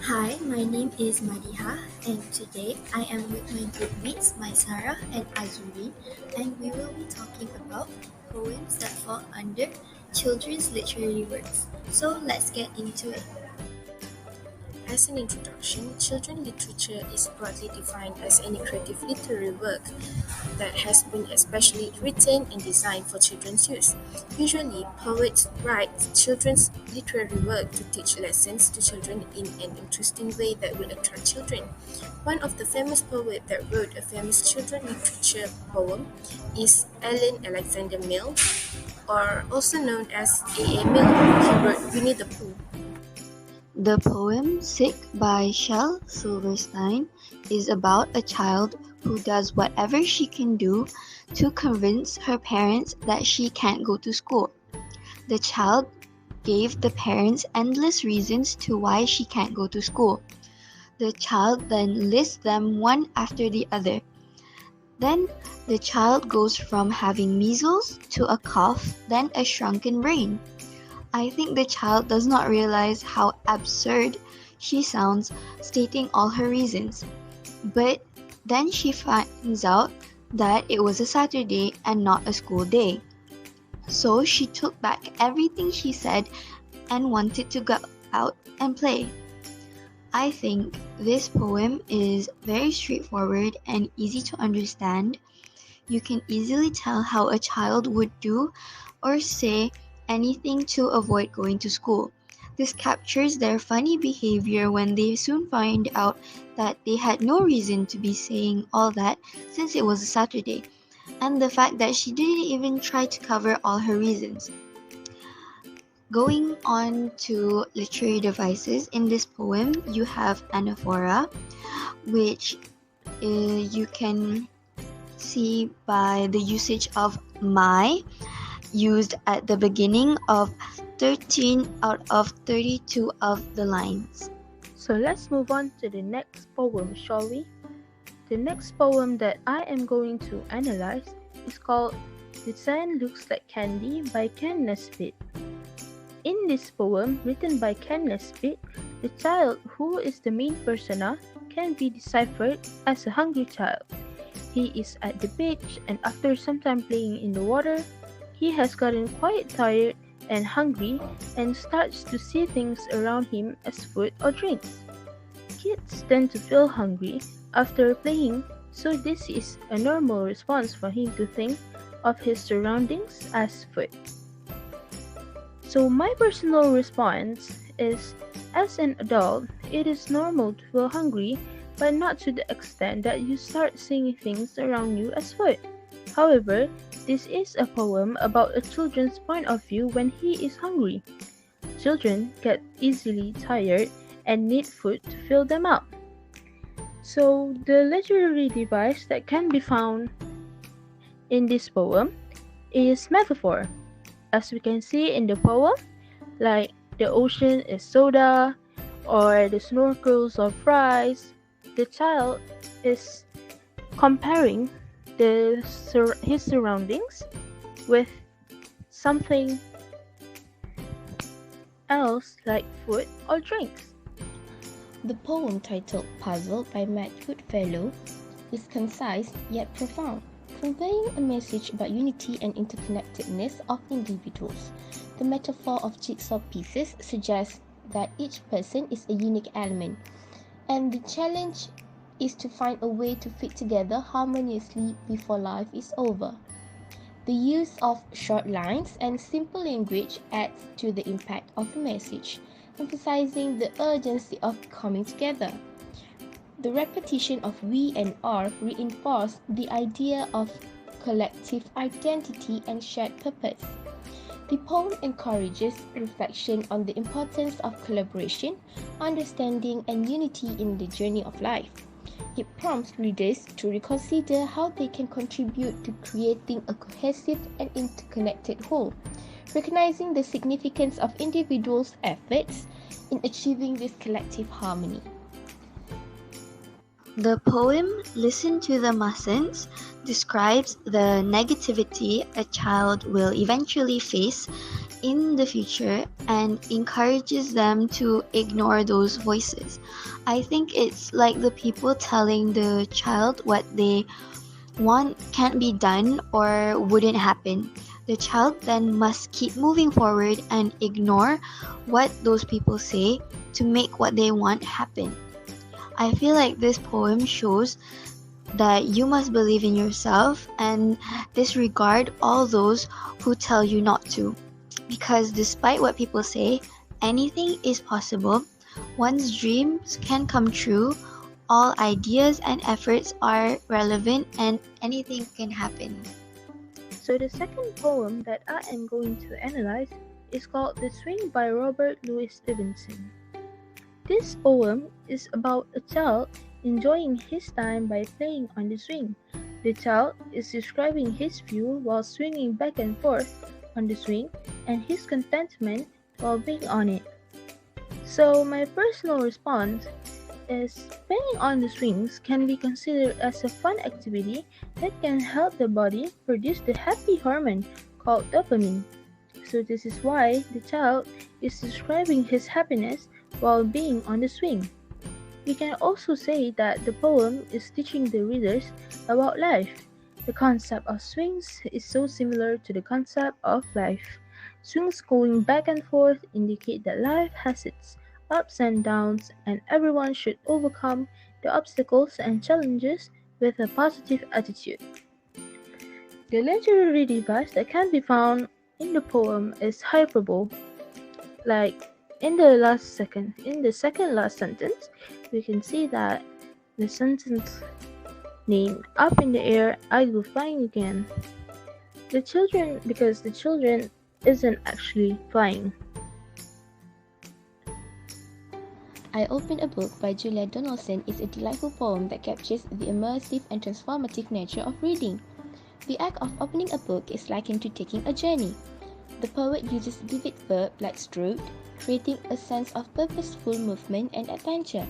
Hi, my name is Madiha, and today I am with my groupmates Maisara and Azuri, and we will be talking about poems that fall under children's literary works. So let's get into it. As an introduction, children's literature is broadly defined as any creative literary work that has been especially written and designed for children's use. Usually, poets write children's literary work to teach lessons to children in an interesting way that will attract children. One of the famous poets that wrote a famous children's literature poem is Alan Alexander Milne, or also known as A. A. Milne. He wrote Winnie the Pooh. The poem Sick by Shel Silverstein is about a child who does whatever she can do to convince her parents that she can't go to school. The child gave the parents endless reasons to why she can't go to school. The child then lists them one after the other. Then the child goes from having measles to a cough, then a shrunken brain. I think the child does not realize how absurd she sounds stating all her reasons. But then she finds out that it was a Saturday and not a school day. So she took back everything she said and wanted to go out and play. I think this poem is very straightforward and easy to understand. You can easily tell how a child would do or say anything to avoid going to school. This captures their funny behavior when they soon find out that they had no reason to be saying all that since it was a Saturday, and the fact that she didn't even try to cover all her reasons. Going on to literary devices, in this poem you have anaphora, which you can see by the usage of my, used at the beginning of 13 out of 32 of the lines. So let's move on to the next poem, shall we? The next poem that I am going to analyze is called The Sand Looks Like Candy by Ken Nesbitt. In this poem, written by Ken Nesbitt, the child, who is the main persona, can be deciphered as a hungry child. He is at the beach, and after some time playing in the water, he has gotten quite tired and hungry and starts to see things around him as food or drinks. Kids tend to feel hungry after playing, so this is a normal response for him to think of his surroundings as food. So my personal response is, as an adult, it is normal to feel hungry, but not to the extent that you start seeing things around you as food. However, this is a poem about a children's point of view when he is hungry. Children get easily tired and need food to fill them up. So the literary device that can be found in this poem is metaphor. As we can see in the poem, like the ocean is soda or the snorkels of fries, the child is comparing his surroundings with something else like food or drinks. The poem titled Puzzle by Matt Goodfellow is concise yet profound, conveying a message about unity and interconnectedness of individuals. The metaphor of jigsaw pieces suggests that each person is a unique element, and the challenge is to find a way to fit together harmoniously before life is over. The use of short lines and simple language adds to the impact of the message, emphasizing the urgency of coming together. The repetition of we and our reinforce the idea of collective identity and shared purpose. The poem encourages reflection on the importance of collaboration, understanding, and unity in the journey of life. It prompts readers to reconsider how they can contribute to creating a cohesive and interconnected whole, recognizing the significance of individuals' efforts in achieving this collective harmony. The poem Listen to the Mustn'ts describes the negativity a child will eventually face in the future and encourages them to ignore those voices. I think it's like the people telling the child what they want can't be done or wouldn't happen. The child then must keep moving forward and ignore what those people say to make what they want happen. I feel like this poem shows that you must believe in yourself and disregard all those who tell you not to. Because despite what people say, anything is possible. One's dreams can come true. All ideas and efforts are relevant and anything can happen. So the second poem that I am going to analyze is called The Swing by Robert Louis Stevenson. This poem is about a child enjoying his time by playing on the swing. The child is describing his view while swinging back and forth on the swing and his contentment while being on it. So my personal response is playing on the swings can be considered as a fun activity that can help the body produce the happy hormone called dopamine. So this is why the child is describing his happiness while being on the swing. We can also say that the poem is teaching the readers about life. The concept of swings is so similar to the concept of life. Swings going back and forth indicate that life has its ups and downs, and everyone should overcome the obstacles and challenges with a positive attitude. The literary device that can be found in the poem is hyperbole. Like in the second last sentence, we can see that the sentence name up in the air, I go flying again. Because the children isn't actually flying. I Opened a Book by Julia Donaldson is a delightful poem that captures the immersive and transformative nature of reading. The act of opening a book is likened to taking a journey. The poet uses vivid verbs like strode, creating a sense of purposeful movement and adventure.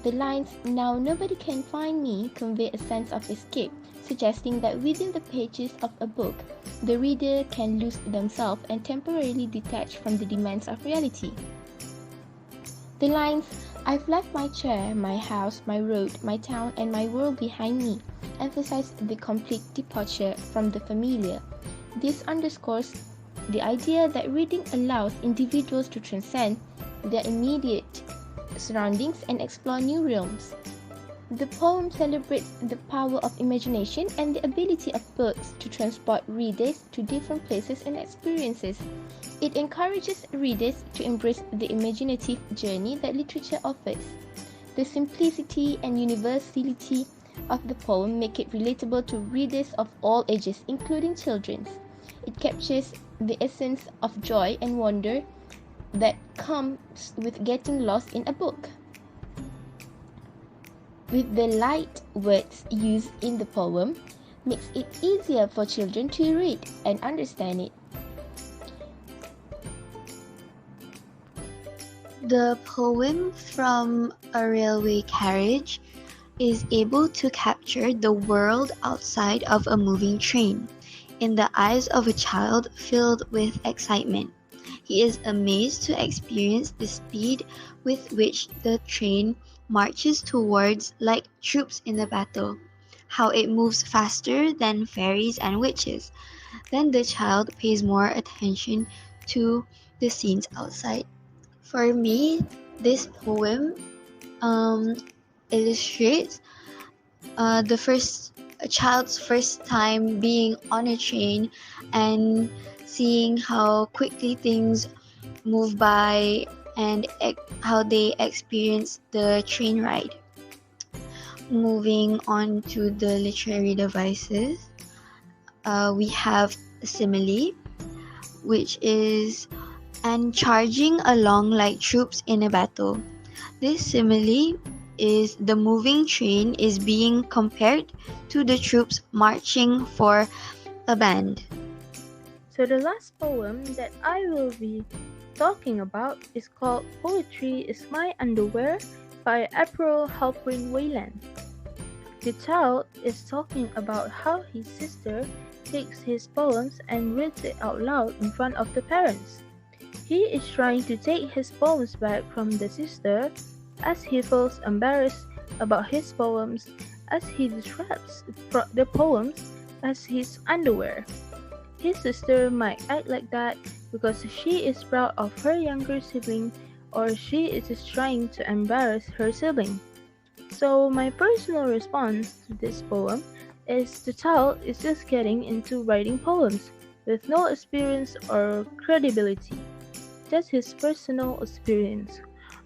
The lines, "Now nobody can find me," convey a sense of escape, suggesting that within the pages of a book, the reader can lose themselves and temporarily detach from the demands of reality. The lines, "I've left my chair, my house, my road, my town, and my world behind me," emphasize the complete departure from the familiar. This underscores the idea that reading allows individuals to transcend their immediate surroundings and explore new realms. The poem celebrates the power of imagination and the ability of books to transport readers to different places and experiences. It encourages readers to embrace the imaginative journey that literature offers. The simplicity and universality of the poem make it relatable to readers of all ages, including children. It captures the essence of joy and wonder that comes with getting lost in a book. With the light words used in the poem, makes it easier for children to read and understand it. The poem From a Railway Carriage is able to capture the world outside of a moving train in the eyes of a child filled with excitement. He is amazed to experience the speed with which the train marches towards like troops in a battle, how it moves faster than fairies and witches. Then the child pays more attention to the scenes outside. For me, this poem illustrates a child's first time being on a train and seeing how quickly things move by and how they experience the train ride. Moving on to the literary devices, we have simile, which is "and charging along like troops in a battle." This simile is the moving train is being compared to the troops marching for a band. So the last poem that I will be talking about is called Poetry is My Underwear by April Halprin Wayland. The child is talking about how his sister takes his poems and reads it out loud in front of the parents. He is trying to take his poems back from the sister as he feels embarrassed about his poems as he describes the poems as his underwear. His sister might act like that because she is proud of her younger sibling or she is just trying to embarrass her sibling. So my personal response to this poem is the child is just getting into writing poems with no experience or credibility, just his personal experience.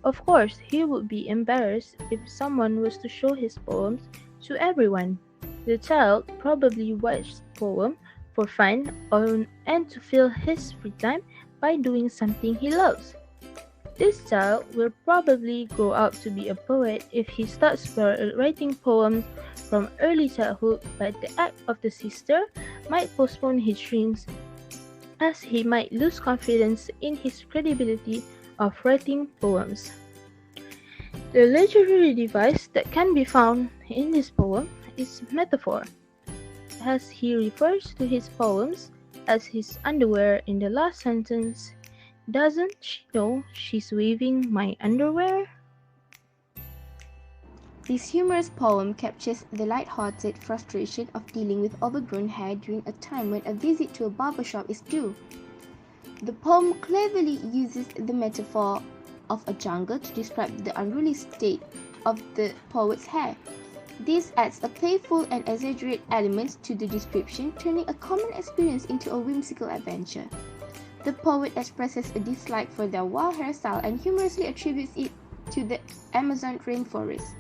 Of course, he would be embarrassed if someone was to show his poems to everyone. The child probably writes poem for fun and to fill his free time by doing something he loves. This child will probably grow up to be a poet if he starts writing poems from early childhood, but the act of the sister might postpone his dreams as he might lose confidence in his credibility of writing poems. The literary device that can be found in this poem is metaphor, as he refers to his poems as his underwear in the last sentence. Doesn't she know she's waving my underwear? This humorous poem captures the light-hearted frustration of dealing with overgrown hair during a time when a visit to a barber shop is due. The poem cleverly uses the metaphor of a jungle to describe the unruly state of the poet's hair. This adds a playful and exaggerated element to the description, turning a common experience into a whimsical adventure. The poet expresses a dislike for their wild hairstyle and humorously attributes it to the Amazon rainforest.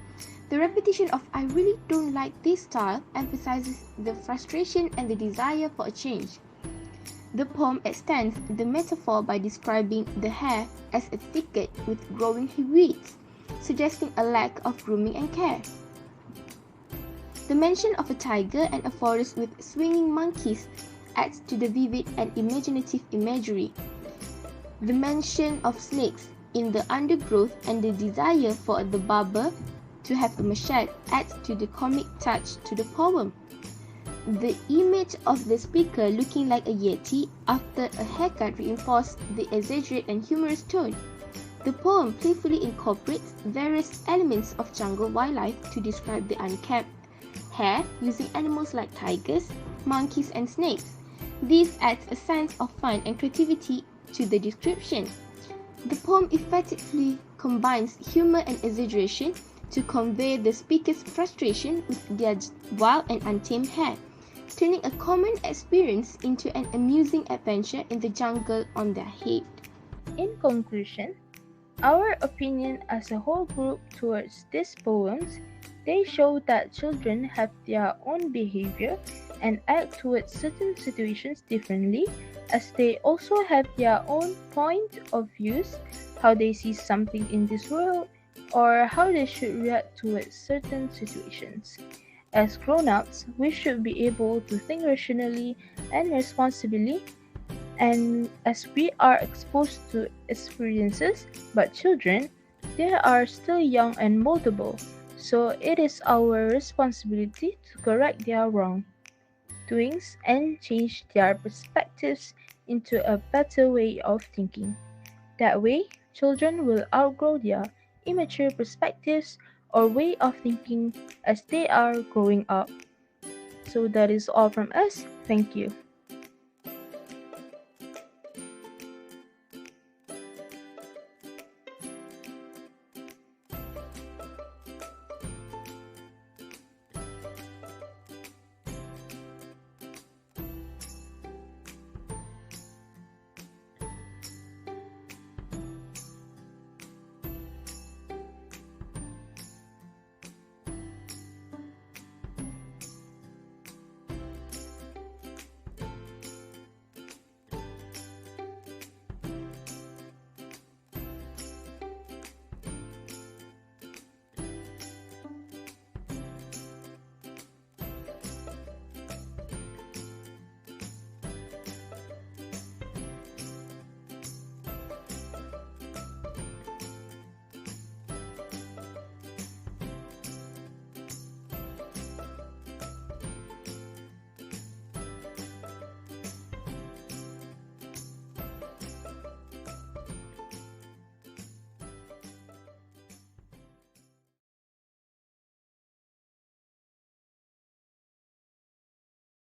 The repetition of "I really don't like this style" emphasizes the frustration and the desire for a change. The poem extends the metaphor by describing the hair as a thicket with growing weeds, suggesting a lack of grooming and care. The mention of a tiger and a forest with swinging monkeys adds to the vivid and imaginative imagery. The mention of snakes in the undergrowth and the desire for the barber to have a machete adds to the comic touch to the poem. The image of the speaker looking like a yeti after a haircut reinforces the exaggerated and humorous tone. The poem playfully incorporates various elements of jungle wildlife to describe the unkempt hair using animals like tigers, monkeys, and snakes. This adds a sense of fun and creativity to the description. The poem effectively combines humor and exaggeration to convey the speaker's frustration with their wild and untamed hair, turning a common experience into an amusing adventure in the jungle on their head. In conclusion, our opinion as a whole group towards these poems, they show that children have their own behavior and act towards certain situations differently, as they also have their own point of views, how they see something in this world, or how they should react towards certain situations. As grown-ups, we should be able to think rationally and responsibly, and as we are exposed to experiences, but children, they are still young and moldable, so it is our responsibility to correct their wrongdoings and change their perspectives into a better way of thinking. That way, children will outgrow their immature perspectives or way of thinking as they are growing up. So that is all from us. Thank you.